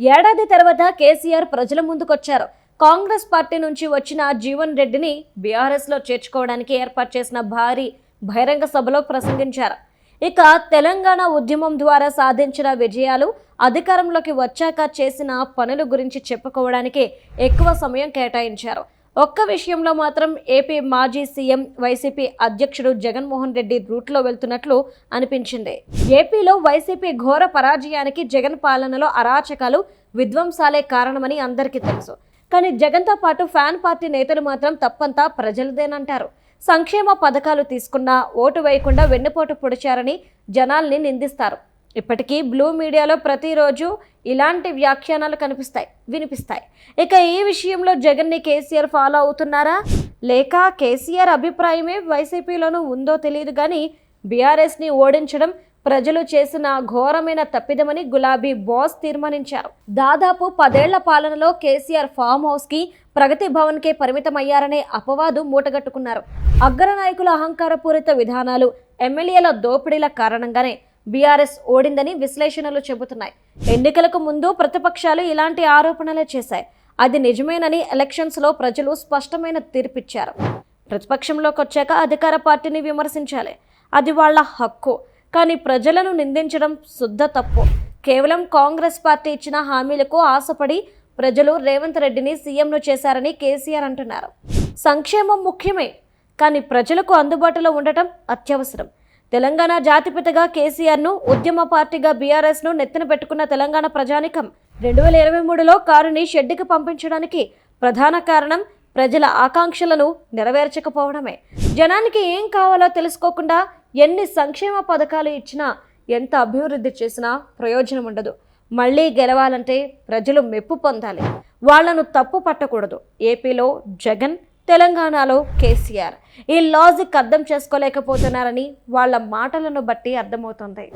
ఏడాది తర్వాత కేసీఆర్ ప్రజల ముందుకొచ్చారు. కాంగ్రెస్ పార్టీ నుంచి వచ్చిన జీవన్ రెడ్డిని బీఆర్ఎస్ లో చేర్చుకోవడానికి ఏర్పాటు చేసిన భారీ బహిరంగ సభలో ప్రసంగించారు. ఇక తెలంగాణ ఉద్యమం ద్వారా సాధించిన విజయాలు, అధికారంలోకి వచ్చాక చేసిన పనుల గురించి చెప్పుకోవడానికి ఎక్కువ సమయం కేటాయించారు. ఒక్క విషయంలో మాత్రం ఏపీ మాజీ సీఎం వైసీపీ అధ్యక్షుడు జగన్మోహన్ రెడ్డి రూట్లో వెళ్తున్నట్లు అనిపించింది. ఏపీలో వైసీపీ ఘోర పరాజయానికి జగన్ పాలనలో అరాచకాలు, విధ్వంసాలే కారణమని అందరికీ తెలుసు. కానీ జగన్తో పాటు ఫ్యాన్ పార్టీ నేతలు మాత్రం తప్పంతా ప్రజలదేనంటారు. సంక్షేమ పథకాలు తీసుకున్నా ఓటు వేయకుండా వెన్నుపోటు పొడిచారని జనాల్ని నిందిస్తారు. ఇప్పటికీ బ్లూ మీడియాలో ప్రతిరోజు ఇలాంటి వ్యాఖ్యానాలు వినిపిస్తాయి. ఇక ఈ విషయంలో జగన్ని కేసీఆర్ ఫాలో అవుతున్నారా, లేక కేసీఆర్ అభిప్రాయమే వైసీపీలోనూ ఉందో తెలియదు. కానీ బీఆర్ఎస్ని ఓడించడం ప్రజలు చేసిన ఘోరమైన తప్పిదమని గులాబీ బాస్ తీర్మానించారు. దాదాపు 10 ఏళ్ల పాలనలో కేసీఆర్ ఫామ్ హౌస్ కి, ప్రగతి భవన్ కే పరిమితమయ్యారనే అపవాదు మూటగట్టుకున్నారు. అగ్రనాయకుల అహంకారపూరిత విధానాలు, ఎమ్మెల్యేల దోపిడీల కారణంగానే బీఆర్ఎస్ ఓడిందని విశ్లేషణలు చెబుతున్నాయి. ఎన్నికలకు ముందు ప్రతిపక్షాలు ఇలాంటి ఆరోపణలే చేశాయి. అది నిజమేనని ఎలక్షన్స్ లో ప్రజలు స్పష్టమైన తీర్పిచ్చారు. ప్రతిపక్షంలోకి వచ్చాక అధికార పార్టీని విమర్శించాలి, అది వాళ్ల హక్కు. కానీ ప్రజలను నిందించడం శుద్ధ తప్పు. కేవలం కాంగ్రెస్ పార్టీ ఇచ్చిన హామీలకు ఆశపడి ప్రజలు రేవంత్ రెడ్డిని సీఎంను చేశారని కేసీఆర్ అంటున్నారు. సంక్షేమం ముఖ్యమే, కానీ ప్రజలకు అందుబాటులో ఉండటం అత్యవసరం. తెలంగాణ జాతిపితగా కేసీఆర్ను, ఉద్యమ పార్టీగా బీఆర్ఎస్ను నెత్తిన పెట్టుకున్న తెలంగాణ ప్రజానికం 2023లో కారుని షెడ్డుకి పంపించడానికి ప్రధాన కారణం ప్రజల ఆకాంక్షలను నెరవేర్చకపోవడమే. జనానికి ఏం కావాలో తెలుసుకోకుండా ఎన్ని సంక్షేమ పథకాలు ఇచ్చినా, ఎంత అభివృద్ధి చేసినా ప్రయోజనం ఉండదు. మళ్ళీ గెలవాలంటే ప్రజలు మెప్పు పొందాలి, వాళ్లను తప్పు పట్టకూడదు. ఏపీలో జగన్, తెలంగాణలో కేసీఆర్ ఈ లాజిక్ అర్థం చేసుకోలేకపోతున్నారని వాళ్ళ మాటలను బట్టి అర్థమవుతుంది.